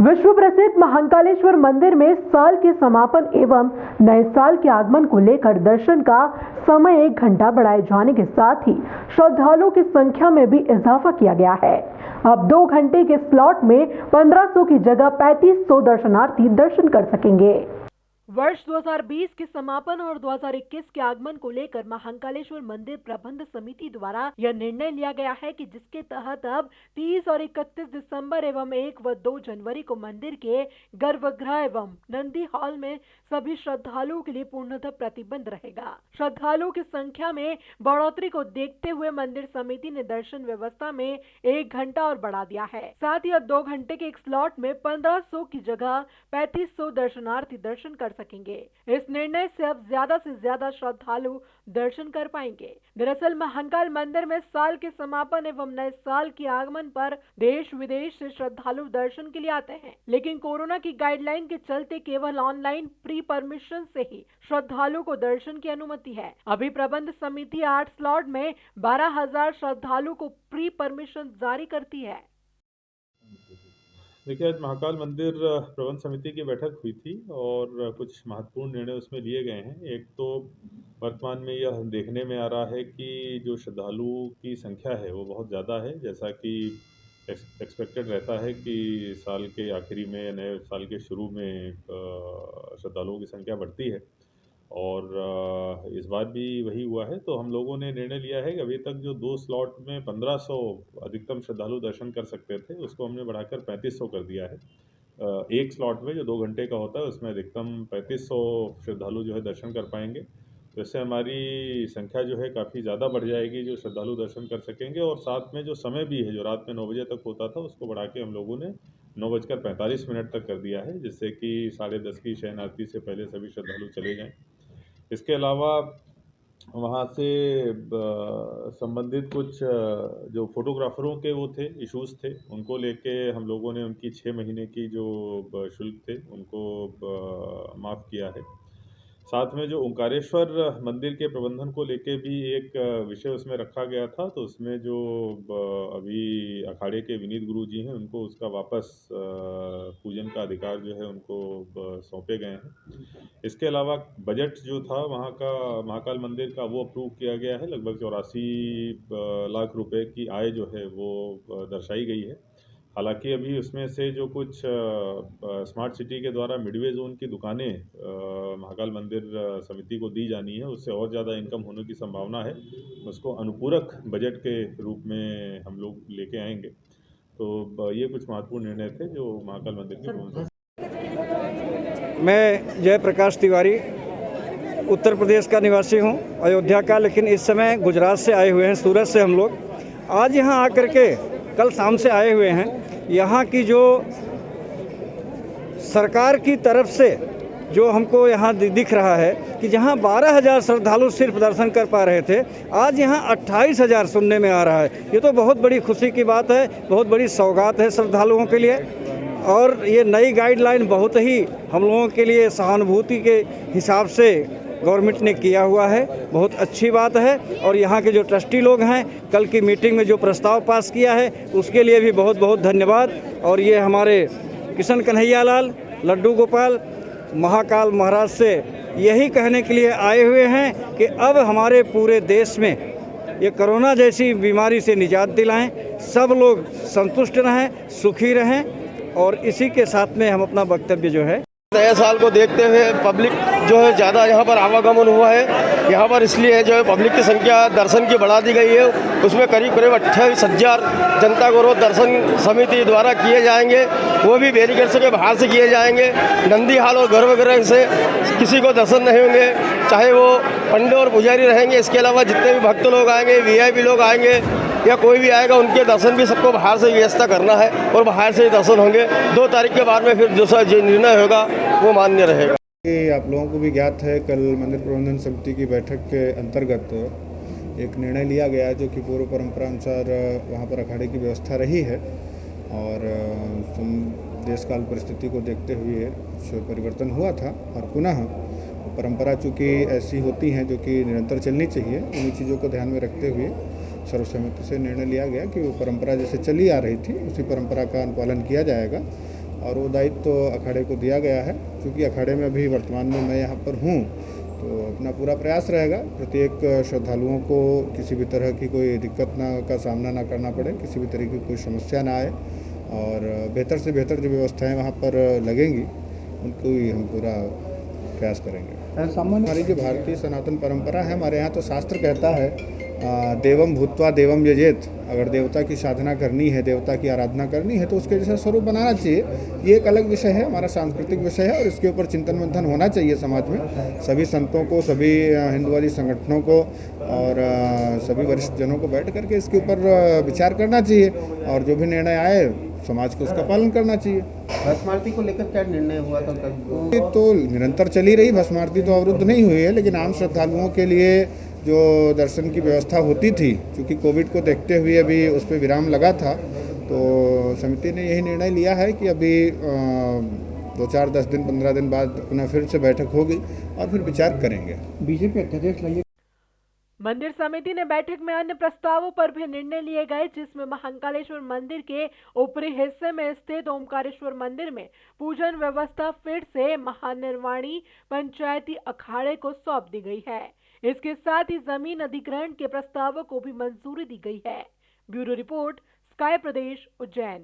विश्व प्रसिद्ध महाकालेश्वर मंदिर में साल के समापन एवं नए साल के आगमन को लेकर दर्शन का समय 1 घंटा बढ़ाए जाने के साथ ही श्रद्धालुओं की संख्या में भी इजाफा किया गया है। अब 2 घंटे के स्लॉट में 1500 की जगह 3500 दर्शनार्थी दर्शन कर सकेंगे। वर्ष 2020 के समापन और 2021 के आगमन को लेकर महाकालेश्वर मंदिर प्रबंध समिति द्वारा यह निर्णय लिया गया है कि जिसके तहत अब 30 और 31 दिसंबर एवं 1 व 2 जनवरी को मंदिर के गर्भगृह एवं नंदी हॉल में सभी श्रद्धालुओं के लिए पूर्णतः प्रतिबंध रहेगा। श्रद्धालुओं की संख्या में बढ़ोतरी को देखते हुए मंदिर समिति ने दर्शन व्यवस्था में 1 घंटा और बढ़ा दिया है। साथ ही अब 2 घंटे के एक स्लॉट में 1500 की जगह 3500 दर्शनार्थी दर्शन कर सकेंगे। इस निर्णय से अब ज्यादा से ज्यादा श्रद्धालु दर्शन कर पाएंगे। दरअसल महाकाल मंदिर में साल के समापन एवं नए साल के आगमन पर देश विदेश से श्रद्धालु दर्शन के लिए आते हैं, लेकिन कोरोना की गाइडलाइन के चलते केवल ऑनलाइन प्री परमिशन से ही श्रद्धालुओं को दर्शन की अनुमति है। अभी प्रबंध समिति 8 स्लॉट में 12,000 श्रद्धालुओं को प्री परमिशन जारी करती है। देखिए, आज महाकाल मंदिर प्रबंध समिति की बैठक हुई थी और कुछ महत्वपूर्ण निर्णय उसमें लिए गए हैं। एक तो वर्तमान में यह देखने में आ रहा है कि जो श्रद्धालुओं की संख्या है वो बहुत ज़्यादा है, जैसा कि एक्सपेक्टेड रहता है कि साल के आखिरी में, नए साल के शुरू में श्रद्धालुओं की संख्या बढ़ती है और इस बार भी वही हुआ है। तो हम लोगों ने निर्णय लिया है कि अभी तक जो 2 स्लॉट में 1500 अधिकतम श्रद्धालु दर्शन कर सकते थे, उसको हमने बढ़ाकर 3500 कर दिया है। एक स्लॉट में जो 2 घंटे का होता है उसमें अधिकतम 3500 श्रद्धालु जो है दर्शन कर पाएंगे। तो इससे हमारी संख्या जो है काफ़ी ज़्यादा बढ़ जाएगी जो श्रद्धालु दर्शन कर सकेंगे। और साथ में जो समय भी है, जो रात में 9 बजे तक होता था, उसको बढ़ा के हम लोगों ने 9:45 तक कर दिया है, जिससे कि 10:30 की शयन आरती से पहले सभी श्रद्धालु चले जाएँ। इसके अलावा वहाँ से संबंधित कुछ जो फोटोग्राफरों के वो थे, इश्यूज़ थे, उनको लेके हम लोगों ने उनकी 6 महीने की जो शुल्क थे उनको माफ़ किया है। साथ में जो ओंकारेश्वर मंदिर के प्रबंधन को लेके भी एक विषय उसमें रखा गया था, तो उसमें जो अभी अखाड़े के विनीत गुरु जी हैं, उनको उसका वापस पूजन का अधिकार जो है उनको सौंपे गए हैं। इसके अलावा बजट जो था वहाँ का महाकाल मंदिर का, वो अप्रूव किया गया है। लगभग 84 लाख रुपए की आय जो है वो दर्शाई गई है। हालांकि अभी उसमें से जो कुछ स्मार्ट सिटी के द्वारा मिडवे जोन की दुकानें महाकाल मंदिर समिति को दी जानी है, उससे और ज़्यादा इनकम होने की संभावना है। उसको अनुपूरक बजट के रूप में हम लोग लेके आएंगे। तो ये कुछ महत्वपूर्ण निर्णय थे जो महाकाल मंदिर के। मैं जयप्रकाश तिवारी उत्तर प्रदेश का निवासी हूं, अयोध्या का, लेकिन इस समय गुजरात से आए हुए हैं, सूरत से हम लोग आज यहां आकर के कल शाम से आए हुए हैं। यहाँ की जो सरकार की तरफ से जो हमको यहाँ दिख रहा है कि जहाँ 12,000 श्रद्धालु सिर्फ दर्शन कर पा रहे थे, आज यहाँ 28,000 सुनने में आ रहा है। ये तो बहुत बड़ी खुशी की बात है, बहुत बड़ी सौगात है श्रद्धालुओं के लिए। और ये नई गाइडलाइन बहुत ही हम लोगों के लिए सहानुभूति के हिसाब से गवर्नमेंट ने किया हुआ है, बहुत अच्छी बात है। और यहाँ के जो ट्रस्टी लोग हैं, कल की मीटिंग में जो प्रस्ताव पास किया है उसके लिए भी बहुत बहुत धन्यवाद। और ये हमारे किशन कन्हैया लाल, लड्डू गोपाल महाकाल महाराज से यही कहने के लिए आए हुए हैं कि अब हमारे पूरे देश में ये कोरोना जैसी बीमारी से निजात दिलाएं, सब लोग संतुष्ट रहें, सुखी रहें। और इसी के साथ में हम अपना वक्तव्य जो है, नए साल को देखते हुए पब्लिक जो है ज़्यादा यहाँ पर आवागमन हुआ है। यहाँ पर इसलिए जो है पब्लिक की संख्या दर्शन की बढ़ा दी गई है। उसमें करीब 28,000 जनता को रोज दर्शन समिति द्वारा किए जाएंगे, वो भी बैरिकेड से बाहर से किए जाएंगे। नंदी हाल और गर्भगृह से किसी को दर्शन नहीं होंगे, चाहे वो पंडित और पुजारी रहेंगे। इसके अलावा जितने भी भक्त लोग आएंगे, VIP लोग आएंगे या कोई भी आएगा, उनके दर्शन भी सबको बाहर से व्यवस्था करना है और बाहर से ही दर्शन होंगे। 2 तारीख के बाद में फिर दूसरा जो निर्णय होगा वो मान्य रहेगा। आप लोगों को भी ज्ञात है, कल मंदिर प्रबंधन समिति की बैठक के अंतर्गत एक निर्णय लिया गया है जो कि पूर्व परंपरा अनुसार वहाँ पर अखाड़े की व्यवस्था रही है। और देश काल परिस्थिति को देखते हुए कुछ परिवर्तन हुआ था और पुनः परंपरा चूँकि ऐसी होती हैं जो कि निरंतर चलनी चाहिए, उन्हीं चीज़ों को ध्यान में रखते हुए सर्वसम्मति से निर्णय लिया गया कि वो परंपरा जैसे चली आ रही थी उसी परंपरा का अनुपालन किया जाएगा। और वो दायित्व तो अखाड़े को दिया गया है। क्योंकि अखाड़े में अभी वर्तमान में मैं यहाँ पर हूँ, तो अपना पूरा प्रयास रहेगा प्रत्येक श्रद्धालुओं को किसी भी तरह की कोई दिक्कत का सामना ना करना पड़े, किसी भी तरह की कोई समस्या ना आए, और बेहतर से बेहतर जो व्यवस्थाएं वहाँ पर लगेंगी उनको ही हम पूरा प्रयास करेंगे। हमारी जो भारतीय सनातन परंपरा है, हमारे यहाँ तो शास्त्र कहता है देवम भूत्वा देवम यजेत। अगर देवता की साधना करनी है, देवता की आराधना करनी है, तो उसके जैसा स्वरूप बनाना चाहिए। ये एक अलग विषय है, हमारा सांस्कृतिक विषय है, और इसके ऊपर चिंतन मंथन होना चाहिए समाज में। सभी संतों को, सभी हिंदुवादी संगठनों को और सभी वरिष्ठ जनों को बैठ करके इसके ऊपर विचार करना चाहिए, और जो भी निर्णय आए समाज को उसका पालन करना चाहिए। भस्म आरती को लेकर क्या निर्णय हुआ था कल? तो निरंतर चली रही, भस्म आरती तो अवरुद्ध नहीं हुई है, लेकिन आम श्रद्धालुओं के लिए जो दर्शन की व्यवस्था होती थी, क्योंकि कोविड को देखते हुए अभी उस पर विराम लगा था, तो समिति ने यही निर्णय लिया है कि अभी 2-4, 10 दिन, 15 दिन बाद पुनः फिर से बैठक होगी और फिर विचार करेंगे। बीजेपी अध्यक्ष लाइए। मंदिर समिति ने बैठक में अन्य प्रस्तावों पर भी निर्णय लिए गए, जिसमें महाकालेश्वर मंदिर के ऊपरी हिस्से में स्थित ओमकारेश्वर मंदिर में पूजन व्यवस्था फिर से महानिर्वाणी पंचायती अखाड़े को सौंप दी गई है। इसके साथ ही जमीन अधिग्रहण के प्रस्तावों को भी मंजूरी दी गई है। ब्यूरो रिपोर्ट, स्काई प्रदेश, उज्जैन।